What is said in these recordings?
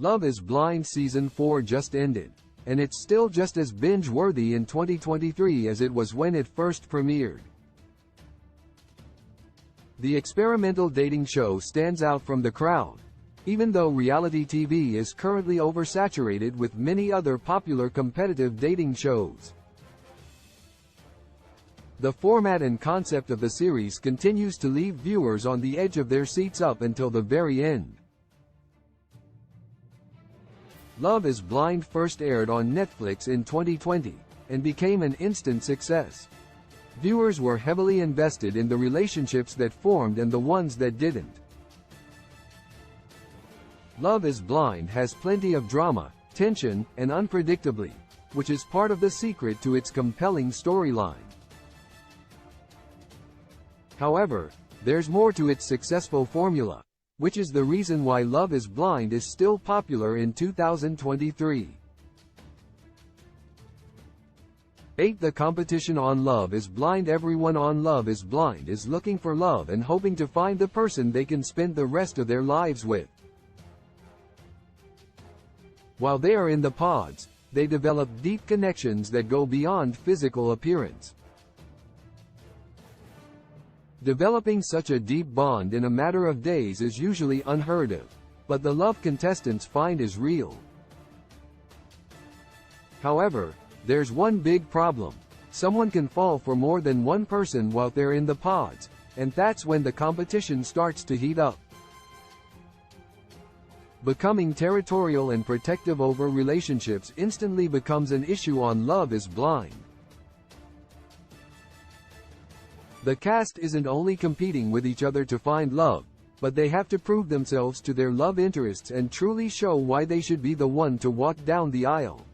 Love is Blind Season 4 just ended, and it's still just as binge-worthy in 2023 as it was when it first premiered. The experimental dating show stands out from the crowd, even though reality TV is currently oversaturated with many other popular competitive dating shows. The format and concept of the series continues to leave viewers on the edge of their seats up until the very end. Love is Blind first aired on Netflix in 2020, and became an instant success. Viewers were heavily invested in the relationships that formed and the ones that didn't. Love is Blind has plenty of drama, tension, and unpredictability, which is part of the secret to its compelling storyline. However, there's more to its successful formula, which is the reason why Love is Blind is still popular in 2023. 8. The competition on Love is Blind. Everyone on Love is Blind is looking for love and hoping to find the person they can spend the rest of their lives with. While they are in the pods, they develop deep connections that go beyond physical appearance. Developing such a deep bond in a matter of days is usually unheard of, but the love contestants find is real. However, there's one big problem. Someone can fall for more than one person while they're in the pods, and that's when the competition starts to heat up. Becoming territorial and protective over relationships instantly becomes an issue on Love is Blind. The cast isn't only competing with each other to find love, but they have to prove themselves to their love interests and truly show why they should be the one to walk down the aisle.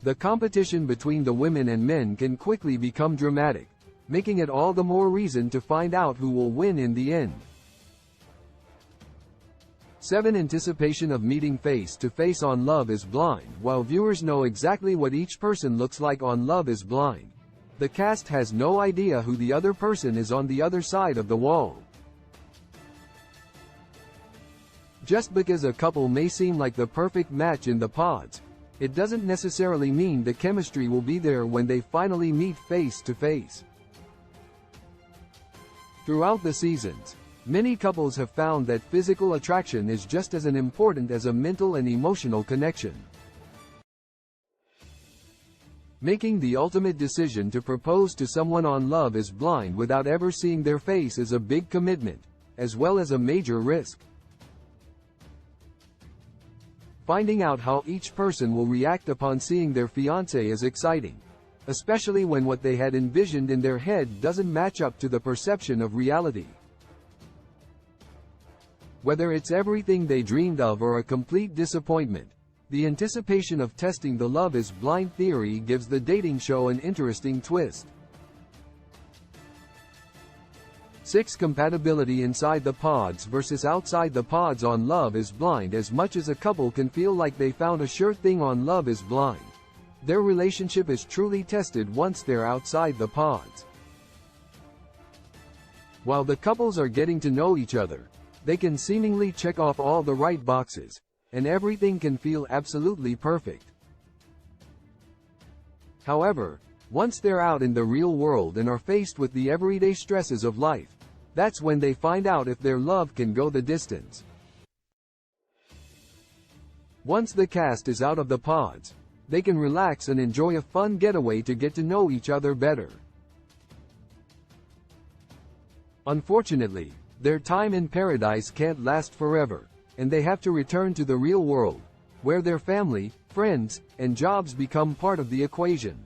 The competition between the women and men can quickly become dramatic, making it all the more reason to find out who will win in the end. 7. Anticipation of meeting face to face on Love is Blind. While viewers know exactly what each person looks like on Love is Blind, the cast has no idea who the other person is on the other side of the wall. Just because a couple may seem like the perfect match in the pods, it doesn't necessarily mean the chemistry will be there when they finally meet face to face. Throughout the seasons, many couples have found that physical attraction is just as important as a mental and emotional connection. Making the ultimate decision to propose to someone on Love is Blind without ever seeing their face is a big commitment, as well as a major risk. Finding out how each person will react upon seeing their fiancé is exciting, especially when what they had envisioned in their head doesn't match up to the perception of reality. Whether it's everything they dreamed of or a complete disappointment, the anticipation of testing the Love is Blind theory gives the dating show an interesting twist. 6. Compatibility inside the pods versus outside the pods on Love is Blind. As much as a couple can feel like they found a sure thing on Love is Blind, their relationship is truly tested once they're outside the pods. While the couples are getting to know each other, they can seemingly check off all the right boxes, and everything can feel absolutely perfect. However, once they're out in the real world and are faced with the everyday stresses of life, that's when they find out if their love can go the distance. Once the cast is out of the pods, they can relax and enjoy a fun getaway to get to know each other better. Unfortunately, their time in paradise can't last forever, and they have to return to the real world, where their family, friends, and jobs become part of the equation.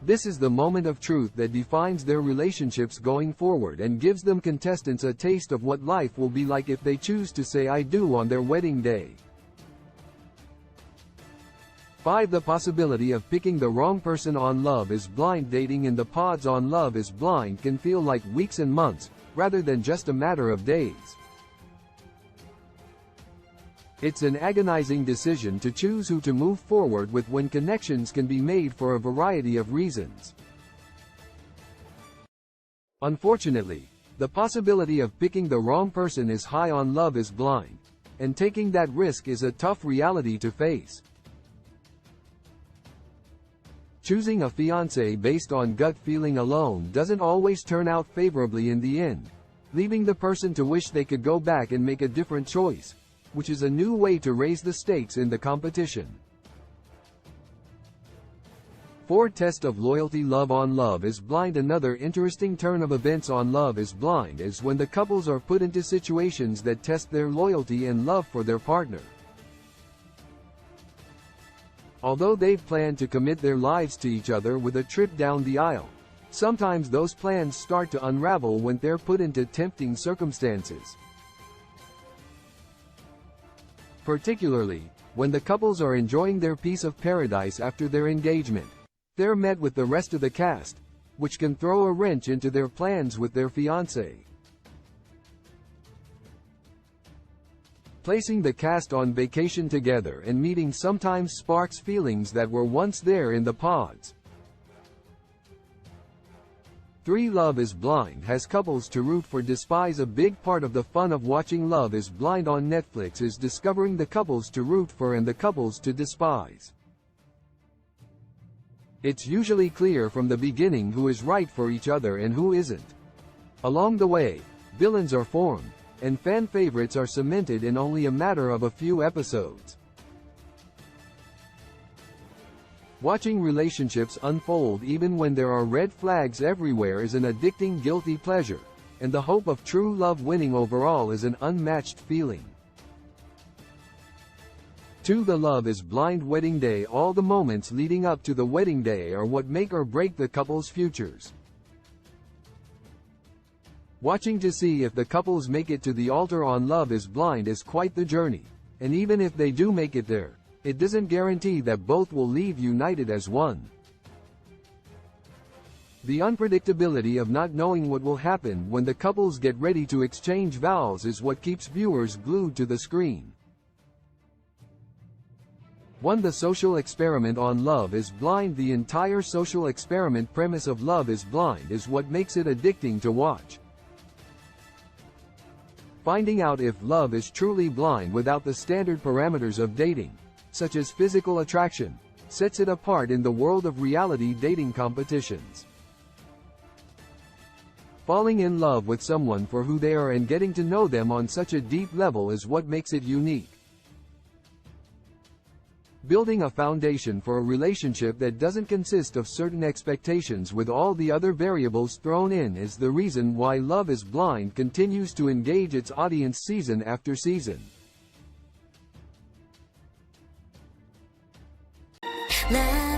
This is the moment of truth that defines their relationships going forward and gives them contestants a taste of what life will be like if they choose to say I do on their wedding day. 5. The possibility of picking the wrong person on Love is Blind. Dating in the pods on Love is Blind can feel like weeks and months, rather than just a matter of days. It's an agonizing decision to choose who to move forward with when connections can be made for a variety of reasons. Unfortunately, The possibility of picking the wrong person is high on Love is Blind, and taking that risk is a tough reality to face. Choosing a fiancé based on gut feeling alone doesn't always turn out favorably in the end, leaving the person to wish they could go back and make a different choice, which is a new way to raise the stakes in the competition. 4. Test of loyalty. Love on Love is Blind. Another interesting turn of events on Love is Blind is when the couples are put into situations that test their loyalty and love for their partner. Although they've planned to commit their lives to each other with a trip down the aisle, sometimes those plans start to unravel when they're put into tempting circumstances. Particularly, when the couples are enjoying their piece of paradise after their engagement, they're met with the rest of the cast, which can throw a wrench into their plans with their fiancé. Placing the cast on vacation together and meeting sometimes sparks feelings that were once there in the pods. 3. Love is Blind has couples to root for. Despise. A big part of the fun of watching Love is Blind on Netflix is discovering the couples to root for and the couples to despise. It's usually clear from the beginning who is right for each other and who isn't. Along the way, villains are formed, and fan favorites are cemented in only a matter of a few episodes. Watching relationships unfold even when there are red flags everywhere is an addicting guilty pleasure, and the hope of true love winning overall is an unmatched feeling. 2. The Love is Blind wedding day. All the moments leading up to the wedding day are what make or break the couple's futures. Watching to see if the couples make it to the altar on Love is Blind is quite the journey, and even if they do make it there, it doesn't guarantee that both will leave united as one. The unpredictability of not knowing what will happen when the couples get ready to exchange vows is what keeps viewers glued to the screen. 1. The social experiment on Love is Blind. The entire social experiment premise of Love is Blind is what makes it addicting to watch. Finding out if love is truly blind without the standard parameters of dating, such as physical attraction, sets it apart in the world of reality dating competitions. Falling in love with someone for who they are and getting to know them on such a deep level is what makes it unique. Building a foundation for a relationship that doesn't consist of certain expectations with all the other variables thrown in is the reason why Love is Blind continues to engage its audience season after season. Love